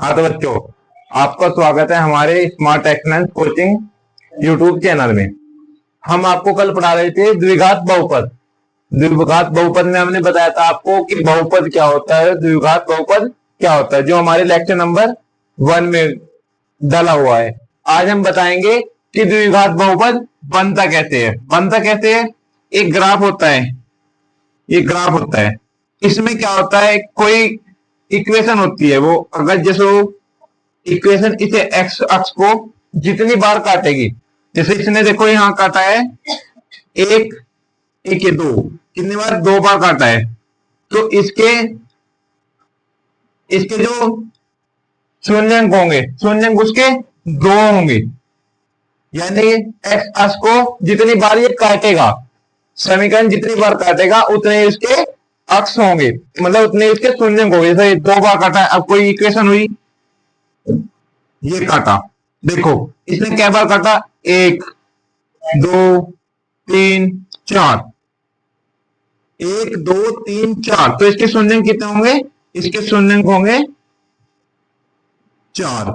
हाँ तो बच्चों, आपका स्वागत है हमारे smart excellence coaching YouTube channel में। हम आपको कल पढ़ा रहे थे द्विघात बहुपद। द्विघात बहुपद में हमने बताया था आपको कि बहुपद क्या होता है, द्विघात बहुपद क्या होता है, जो हमारे लेक्चर नंबर 1 में डाला हुआ है। आज हम बताएंगे कि द्विघात बहुपद बनता कैसे है। बनता कैसे है? एक ग्राफ होता है, ये ग्राफ होता है। इसमें क्या होता है, कोई इक्वेशन होती है, वो अगर जैसे इक्वेशन इसे एक्स अक्ष को जितनी बार काटेगी, जैसे इसने देखो यहां काटा है एक, एक ये दो, कितनी बार? 2 बार काटा है। तो इसके इसके जो शून्यंक होंगे, शून्यंक उसके 2 होंगे। यानी एक्स अक्ष को जितनी बार ये काटेगा, समीकरण जितनी बार काटेगा उतने इसके अक्ष होंगे, मतलब उतने इसके शून्यंक होंगे। जैसे 2 बार काटा, अब कोई इक्वेशन हुई, ये काटा, देखो इसने क्या बार काटा? 1 2 3 4, 1 2 3 4। तो इसके शून्यंक कितने होंगे? इसके शून्यंक होंगे 4।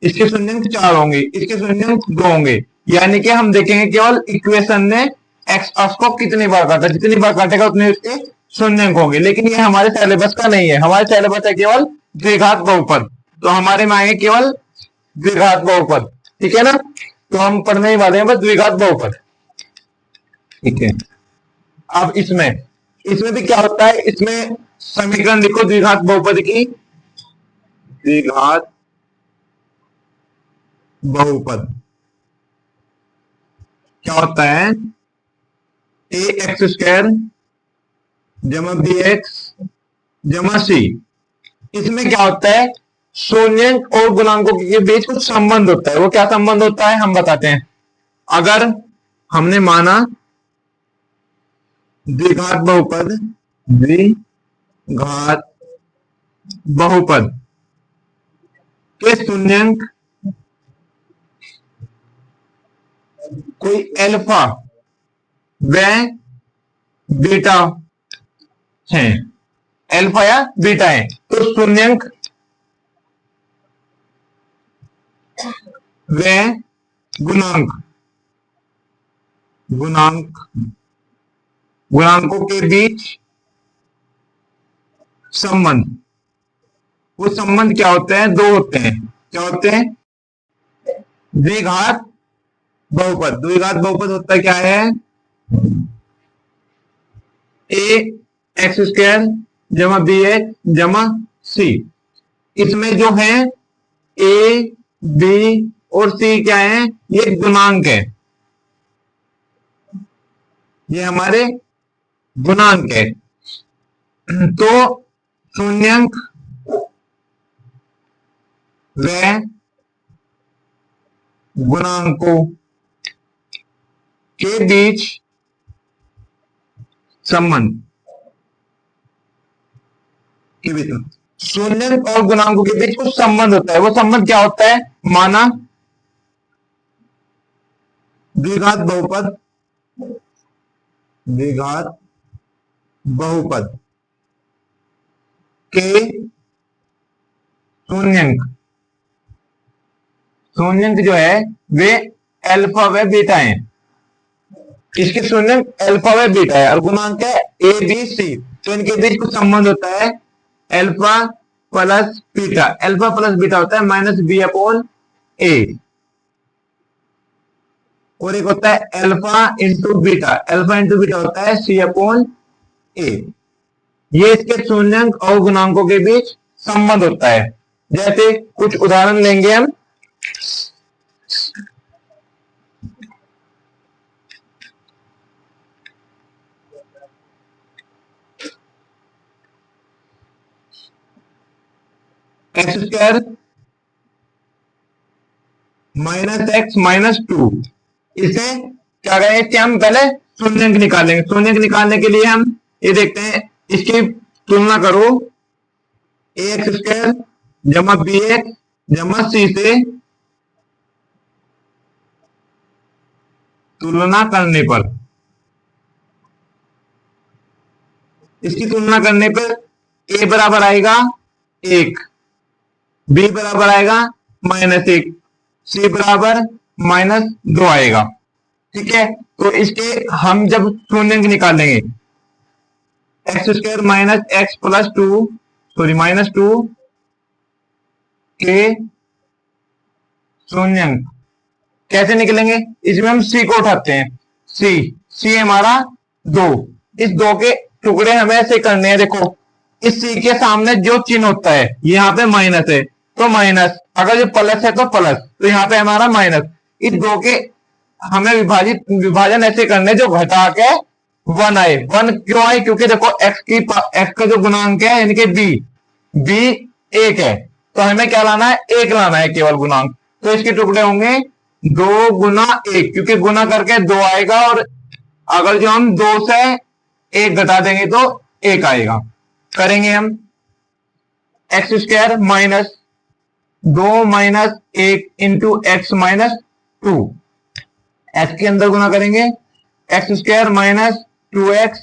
इसके शून्यंक 4 होंगे, इसके शून्यंक 2 होंगे। यानी कि हम देखेंगे केवल इक्वेशन ने एक्स अक्ष को कितनी बार काटा, जितनी बार काटेगा उतने उसके शून्यंक होंगे। लेकिन ये हमारे सिलेबस का नहीं है, हमारे सिलेबस है केवल द्विघात बहुपद। तो हमारे में आएंगे केवल द्विघात बहुपद, ठीक है ना। तो हम पढ़ने ही वाले हैं बस द्विघात बहुपद, ठीक है। अब इसमें इसमें भी क्या होता है, इसमें समीकरण लिखो द्विघात बहुपद की। द्विघात बहुपद क्या होता है? ए एक्स स्क्वायर जमा बी एक्स जमा सी। इसमें क्या होता है, शून्यंक और गुणांकों के बीच कुछ संबंध होता है। वो क्या संबंध होता है हम बताते हैं। अगर हमने माना द्विघात बहुपद, द्विघात बहुपद के शून्यंक कोई अल्फा व बीटा है, अल्फा या बीटा है, तो शून्यंक व गुणांक गुणांकों के बीच संबंध, वो संबंध क्या होते हैं? 2 होते हैं। क्या होते हैं? द्विघात बहुपद। द्विघात बहुपद होता क्या है? ए एक्स स्क्वायर जमा बी एक्स जमा सी। इसमें जो है ए बी और सी क्या है? ये गुणांक है, ये हमारे गुणांक है। तो शून्यंक व गुणांकों के बीच संबंध, के बीच शून्यंक और गुणांकों के बीच कुछ संबंध होता है। वो संबंध क्या होता है? माना द्विघात बहुपद, द्विघात बहुपद के शून्यंक जो है वे अल्फा व बीटा है। इसके शून्यंक अल्फा व बीटा है और गुणांक है ए बी सी। तो इनके बीच कुछ संबंध होता है, alpha plus beta. Alpha plus beta होता है माइनस बी अपॉन ए, और एक होता है alpha into beta. Alpha into beta होता है सी अपॉन ए। ये इसके शून्यंक और गुणांकों के बीच संबंध होता है। जैसे कुछ उदाहरण लेंगे हम। X square minus x minus 2, इसे क्या करेंगे? हम पहले शून्यंक निकालेंगे। शून्यंक निकालने के लिए हम ये देखते हैं, इसकी तुलना करो ए एक्स स्क्वायर जमा बी एक्स जमा सी से। तुलना करने पर, इसकी तुलना करने पर ए बराबर आएगा 1, बी बराबर आएगा -1, सी बराबर -2 आएगा। ठीक है, तो इसके हम जब शून्यंक निकालेंगे x² minus x plus 2 sorry -2 के शून्यंक कैसे निकलेंगे, इसमें हम सी को उठाते हैं। सी हमारा 2, इस 2 के टुकड़े हमें ऐसे करने हैं। देखो इस सी के सामने जो चिन्ह होता है यहाँ पे माइनस है तो माइनस, अगर जो प्लस है तो प्लस, तो यहाँ पे हमारा माइनस। इस 2 के हमें विभाजन ऐसे करने जो घटा के 1 आए। 1 क्यों आए, क्योंकि देखो एक्स का जो गुणांक है यानी कि बी 1 है, तो हमें क्या लाना है, 1 लाना है केवल गुणांक। तो इसके टुकड़े होंगे 2 गुना 1, क्योंकि गुना करके 2 आएगा, और अगर जो हम 2 से 1 घटा देंगे तो 1 आएगा। करेंगे हम x² minus 2 minus 1 into x minus 2, x के अंदर गुना करेंगे x² minus 2x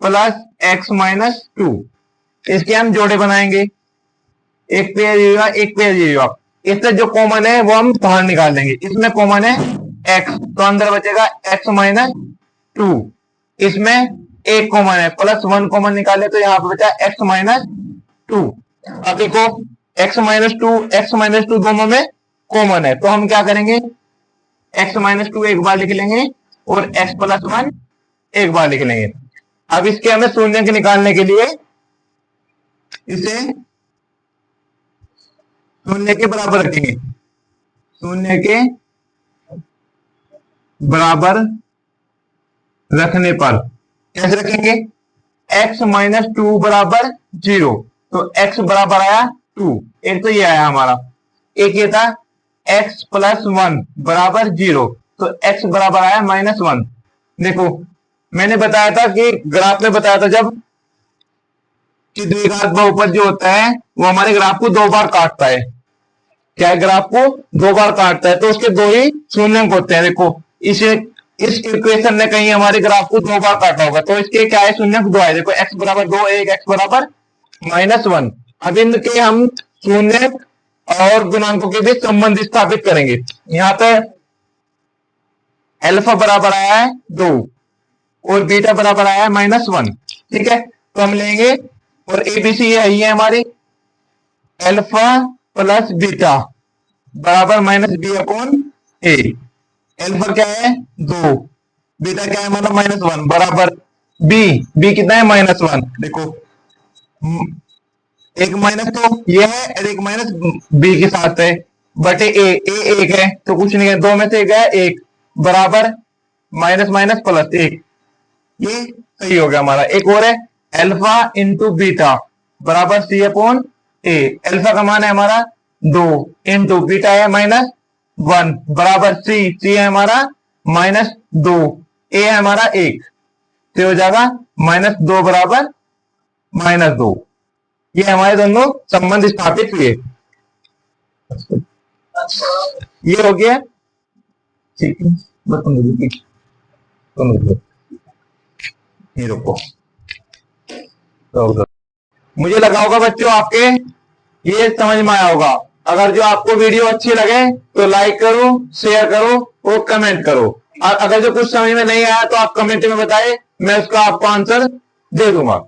plus x minus 2, इसके हम जोड़े बनाएंगे, एक पे जाइएगा एक पे जाइएगा। इससे जो कॉमन है वो हम बाहर निकाल देंगे। इसमें कॉमन है x, तो अंदर बचेगा x माइनस 2, इसमें एक कॉमन है प्लस 1 कॉमन निकाले तो यहाँ पे बचा x माइनस 2। अब देखो x माइनस 2 दोनों में कॉमन है, तो हम क्या करेंगे, x माइनस 2 एक बार लिख लेंगे और x प्लस 1 एक बार लिख लेंगे। अब इसके हमें शून्यंक निकालने के लिए इसे शून्य के बराबर रखेंगे, शून्य के बराबर रखने पर कैसे रखेंगे, x माइनस 2 बराबर 0, तो x बराबर आया 2, एक तो ये आया हमारा, एक ये था x प्लस 1 बराबर 0, तो x बराबर आया -1। देखो मैंने बताया था कि ग्राफ में बताया था जब कि द्विघात बहुपद जो होता है वो हमारे ग्राफ को 2 बार काटता है। क्या है, ग्राफ को 2 बार काटता है, तो उसके 2 ही शून्यंक होते हैं। देखो इस इक्वेशन ने कहीं हमारे ग्राफ को 2 बार काटा होगा, तो इसके क्या है, शून्यंक 2 है। देखो x बराबर 2, एक x बराबर -1। अब इनके हम शून्यंक और गुणांकों के बीच संबंध स्थापित करेंगे। यहाँ पे अल्फा बराबर आया है 2 और बीटा बराबर आया है -1। ठीक है, तो हम लेंगे और एबीसी यही है हमारी, अल्फा प्लस बीटा बराबर -b/a। अल्फा क्या है 2, बीटा क्या है हमारा -1 बराबर b कितना है -1। देखो एक माइनस तो ये है और एक माइनस बी के साथ है, बटे ए एक है तो कुछ नहीं है, 2 में से गया 1 बराबर माइनस माइनस प्लस 1, ये सही हो गया हमारा। एक और है अल्फा इंटू बीटा बराबर c/a। अल्फा का मान है हमारा 2 इंटू बीटा है -1 बराबर सी है हमारा -2, ए है हमारा 1, तो हो जाएगा -2 बराबर -2। ये हमारे दोनों संबंध स्थापित हुए, ये हो गया। ठीक है, ये रुको, तो मुझे लगा होगा बच्चों आपके ये समझ में आया होगा। अगर जो आपको वीडियो अच्छी लगे तो लाइक करो, शेयर करो और कमेंट करो। और अगर जो कुछ समझ में नहीं आया तो आप कमेंट में बताएं, मैं उसका आपको आंसर दे दूंगा।